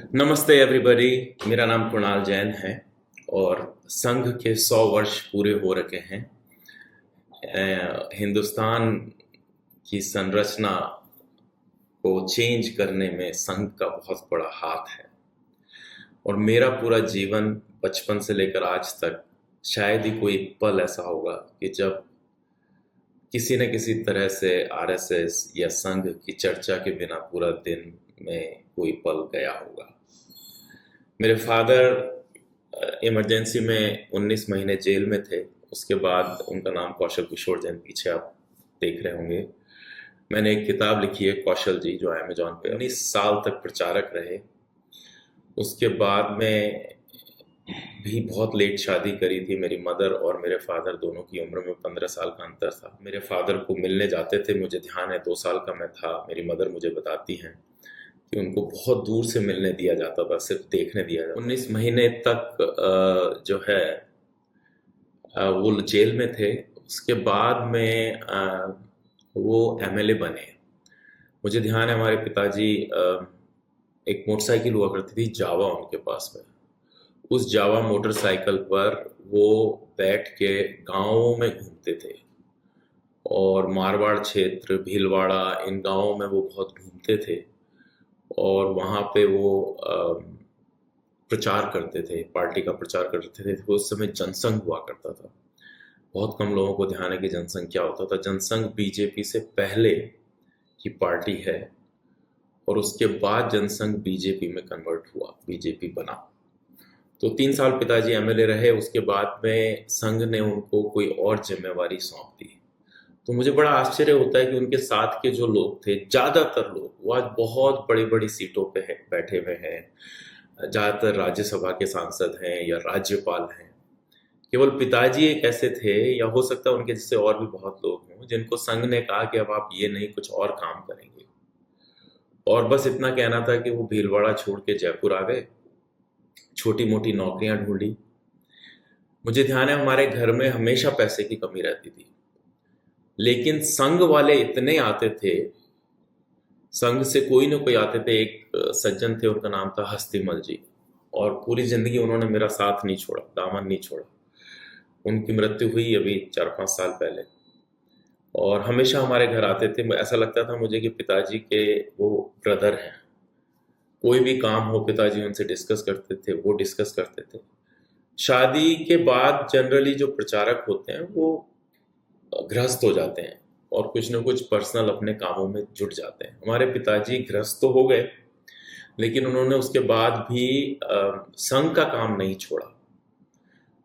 नमस्ते एवरीबॉडी। मेरा नाम कुणाल जैन है और संघ के 100 वर्ष पूरे हो रखे हैं। हिंदुस्तान की संरचना को चेंज करने में संघ का बहुत बड़ा हाथ है और मेरा पूरा जीवन बचपन से लेकर आज तक शायद ही कोई पल ऐसा होगा कि जब किसी न किसी तरह से आरएसएस या संघ की चर्चा के बिना पूरा दिन में कोई पल गया होगा। मेरे फादर इमरजेंसी में 19 महीने जेल में थे। उसके बाद उनका नाम कौशल किशोर जैन, पीछे आप देख रहे होंगे। मैंने एक किताब लिखी है कौशल जी, जो अमेजॉन पे 19 साल तक प्रचारक रहे। उसके बाद में भी बहुत लेट शादी करी थी। मेरी मदर और मेरे फादर दोनों की उम्र में 15 साल का अंतर था। मेरे फादर को मिलने जाते थे, मुझे ध्यान है 2 साल का मैं था। मेरी मदर मुझे बताती हैं कि उनको बहुत दूर से मिलने दिया जाता था, सिर्फ देखने दिया जाता। 19 महीने तक जो है वो जेल में थे। उसके बाद में वो एमएलए बने। मुझे ध्यान है हमारे पिताजी एक मोटरसाइकिल हुआ करती थी जावा उनके पास में। उस जावा मोटरसाइकिल पर वो बैठ के गाँवों में घूमते थे और मारवाड़ क्षेत्र, भीलवाड़ा, इन गाँवों में वो बहुत घूमते थे और वहाँ पे वो प्रचार करते थे, पार्टी का प्रचार करते थे। तो उस समय जनसंघ हुआ करता था। बहुत कम लोगों को ध्यान है कि जनसंघ क्या होता था। जनसंघ बीजेपी से पहले की पार्टी है और उसके बाद जनसंघ बीजेपी में कन्वर्ट हुआ, बीजेपी बना। तो 3 साल पिताजी एमएलए रहे। उसके बाद में संघ ने उनको कोई और जिम्मेवारी सौंप दी। तो मुझे बड़ा आश्चर्य होता है कि उनके साथ के जो लोग थे, ज़्यादातर लोग वो आज बहुत बड़ी बड़ी सीटों पे बैठे हुए हैं। ज़्यादातर राज्यसभा के सांसद हैं या राज्यपाल हैं। केवल पिताजी एक ऐसे थे, या हो सकता है उनके जैसे और भी बहुत लोग हों, जिनको संघ ने कहा कि अब आप ये नहीं कुछ और काम करेंगे। और बस इतना कहना था कि वो भीलवाड़ा छोड़ के जयपुर आ गए, छोटी मोटी नौकरियां ढूंढी। मुझे ध्यान है हमारे घर में हमेशा पैसे की कमी रहती थी, लेकिन संघ वाले इतने आते थे। संघ से कोई ना कोई आते थे। एक सज्जन थे, उनका नाम था हस्तीमल जी, और पूरी जिंदगी उन्होंने मेरा साथ नहीं छोड़ा, दामन नहीं छोड़ा। उनकी मृत्यु हुई अभी 4-5 साल पहले। और हमेशा हमारे घर आते थे। ऐसा लगता था मुझे कि पिताजी के वो ब्रदर हैं। कोई भी काम हो पिताजी उनसे डिस्कस करते थे, वो डिस्कस करते थे। शादी के बाद जनरली जो प्रचारक होते हैं वो गृहस्थ हो जाते हैं और कुछ न कुछ पर्सनल अपने कामों में जुट जाते हैं। हमारे पिताजी गृहस्थ तो हो गए, लेकिन उन्होंने उसके बाद भी संघ का काम नहीं छोड़ा।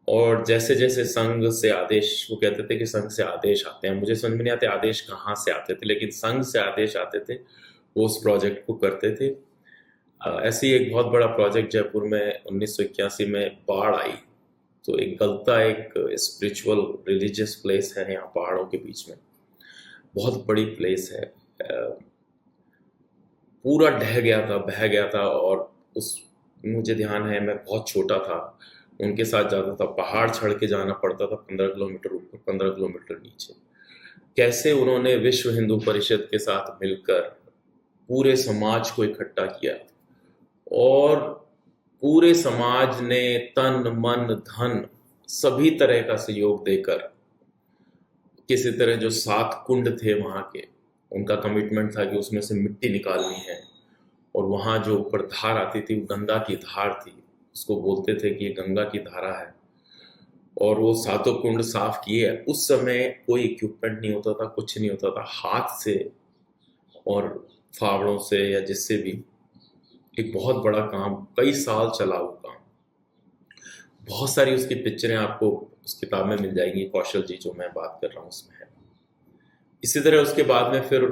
और जैसे जैसे संघ से आदेश, वो कहते थे कि संघ से आदेश आते हैं, मुझे समझ में नहीं आते आदेश कहाँ से आते थे, लेकिन संघ से आदेश आते थे, वो उस प्रोजेक्ट को करते थे। ऐसे ही एक बहुत बड़ा प्रोजेक्ट जयपुर में 1981 में बाढ़ आई। तो एक गलता, एक स्पिरिचुअल रिलीजियस प्लेस है यहाँ पहाड़ों के बीच में, बहुत बड़ी प्लेस है। पूरा ढह गया था, बह गया था। और उस, मुझे ध्यान है मैं बहुत छोटा था, उनके साथ जाता था। पहाड़ चढ़ के जाना पड़ता था, 15 किलोमीटर ऊपर, 15 किलोमीटर नीचे। कैसे उन्होंने विश्व हिंदू परिषद के साथ मिलकर पूरे समाज को इकट्ठा किया और पूरे समाज ने तन मन धन सभी तरह का सहयोग देकर, किसी तरह जो 7 कुंड थे वहां के, उनका कमिटमेंट था कि उसमें से मिट्टी निकालनी है। और वहां जो ऊपर धार आती थी वो गंगा की धार थी, उसको बोलते थे कि ये गंगा की धारा है। और वो 7 कुंड साफ किए। उस समय कोई इक्विपमेंट नहीं होता था, कुछ नहीं होता था, हाथ से और फावड़ों से या जिससे भी। एक बहुत बड़ा काम, कई साल चला वो काम। बहुत सारी उसकी पिक्चरें आपको उस किताब में मिल जाएंगी, कौशल जी जो मैं बात कर रहा हूँ उसमें है। इसी तरह उसके बाद में फिर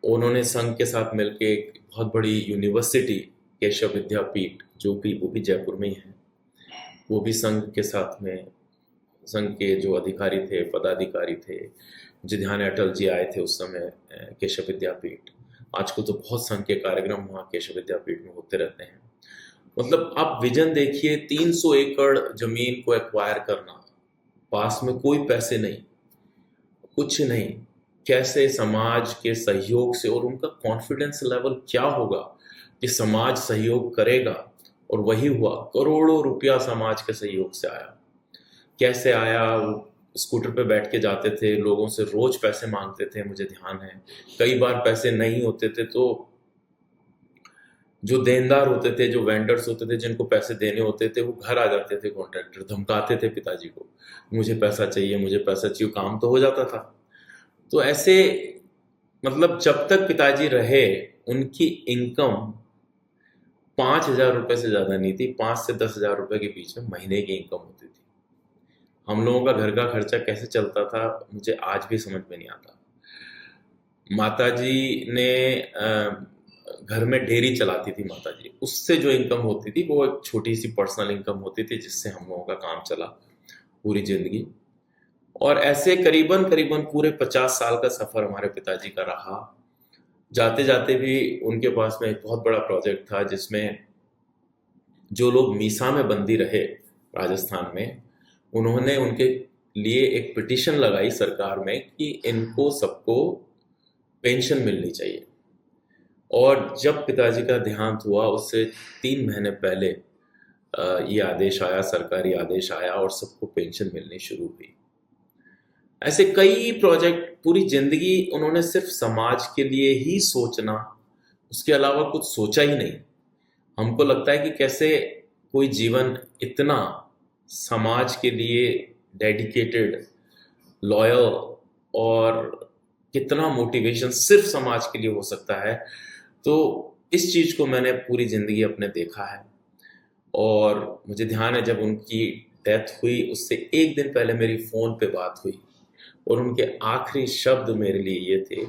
उन्होंने संघ के साथ मिलकर एक बहुत बड़ी यूनिवर्सिटी, केशव विद्यापीठ, जो भी वो भी जयपुर में ही है, वो भी संघ के साथ में, संघ के जो अधिकारी थे, पदाधिकारी थे। मुझे ध्यान है अटल जी आए थे उस समय केशव विद्यापीठ। आजकल तो बहुत संघ के कार्यक्रम वहाँ केशव विद्यापीठ में होते रहते हैं। मतलब आप विजन देखिए, 300 एकड़ जमीन को एक्वायर करना, पास में कोई पैसे नहीं, कुछ नहीं, कैसे समाज के सहयोग से, और उनका कॉन्फिडेंस लेवल क्या होगा। कि समाज सहयोग करेगा, और वही हुआ। करोड़ों रुपया समाज के सहयोग से आया। कैसे आया? वो स्कूटर पे बैठ के जाते थे, लोगों से रोज पैसे मांगते थे, मुझे ध्यान है। कई बार पैसे नहीं होते थे तो जो देनदार होते थे, जो वेंडर्स होते थे, जिनको पैसे देने होते थे, वो घर आ जाते थे। कॉन्ट्रैक्टर धमकाते थे पिताजी को, मुझे पैसा चाहिए, मुझे पैसा चाहिए। काम तो हो जाता था। तो ऐसे मतलब जब तक पिताजी रहे, उनकी इनकम 5,000 रुपए से ज्यादा नहीं थी। 5 से 10,000 रुपए के बीच में महीने की इनकम होती थी। हम लोगों का घर का खर्चा कैसे चलता था, मुझे आज भी समझ में नहीं आता। माताजी ने घर में डेयरी चलाती थी माताजी, उससे जो इनकम होती थी वो एक छोटी सी पर्सनल इनकम होती थी, जिससे हम लोगों का काम चला पूरी जिंदगी। और ऐसे करीबन करीबन पूरे 50 साल का सफर हमारे पिताजी का रहा। जाते जाते भी उनके पास में एक बहुत बड़ा प्रोजेक्ट था, जिसमें जो लोग मीसा में बंदी रहे राजस्थान में, उन्होंने उनके लिए एक पिटीशन लगाई सरकार में कि इनको सबको पेंशन मिलनी चाहिए। और जब पिताजी का देहांत हुआ, उससे 3 महीने पहले ये आदेश आया, सरकारी आदेश आया, और सबको पेंशन मिलनी शुरू हुई। ऐसे कई प्रोजेक्ट, पूरी जिंदगी उन्होंने सिर्फ समाज के लिए ही सोचना, उसके अलावा कुछ सोचा ही नहीं। हमको लगता है कि कैसे कोई जीवन इतना समाज के लिए डेडिकेटेड, लॉयल, और कितना मोटिवेशन सिर्फ समाज के लिए हो सकता है। तो इस चीज को मैंने पूरी जिंदगी अपने देखा है। और मुझे ध्यान है, जब उनकी डेथ हुई उससे एक दिन पहले मेरी फोन पे बात हुई, और उनके आखिरी शब्द मेरे लिए ये थे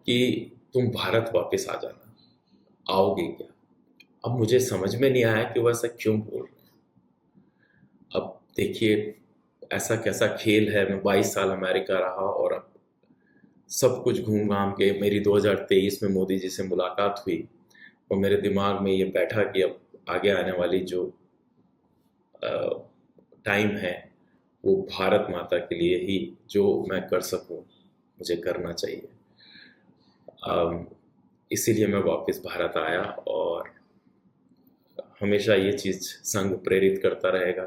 कि तुम भारत वापस आ जाना, आओगे क्या? अब मुझे समझ में नहीं आया कि वो ऐसा क्यों बोल रहे हैं। अब देखिए ऐसा कैसा खेल है। मैं 22 साल अमेरिका रहा, और अब सब कुछ घूम घाम के मेरी 2023 में मोदी जी से मुलाकात हुई, और मेरे दिमाग में ये बैठा कि अब आगे आने वाली जो टाइम है, वो भारत माता के लिए ही जो मैं कर सकूं मुझे करना चाहिए। इसीलिए मैं वापस भारत आया, और हमेशा ये चीज़ संघ प्रेरित करता रहेगा,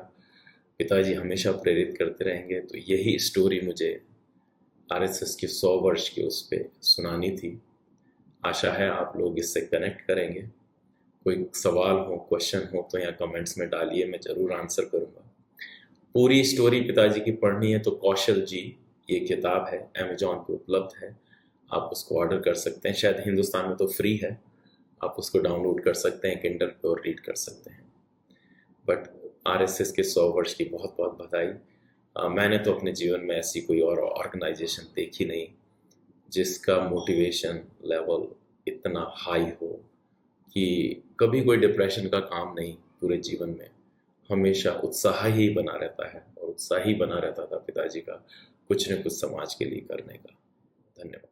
पिताजी हमेशा प्रेरित करते रहेंगे। तो यही स्टोरी मुझे आरएसएस के 100 वर्ष की उस पर सुनानी थी। आशा है आप लोग इससे कनेक्ट करेंगे। कोई सवाल हो, क्वेश्चन हो तो यहाँ कमेंट्स में डालिए, मैं ज़रूर आंसर करूँगा। पूरी स्टोरी पिताजी की पढ़नी है तो कौशल जी, ये किताब है, अमेजॉन पे उपलब्ध है। आप उसको ऑर्डर कर सकते हैं, शायद हिंदुस्तान में तो फ्री है, आप उसको डाउनलोड कर सकते हैं किंडल पे और रीड कर सकते हैं। बट आरएसएस के 100 वर्ष की बहुत बहुत बधाई। मैंने तो अपने जीवन में ऐसी कोई और ऑर्गेनाइजेशन देखी नहीं जिसका मोटिवेशन लेवल इतना हाई हो कि कभी कोई डिप्रेशन का काम नहीं। पूरे जीवन में हमेशा उत्साह ही बना रहता है, और उत्साह ही बना रहता था पिताजी का कुछ न कुछ समाज के लिए करने का। धन्यवाद।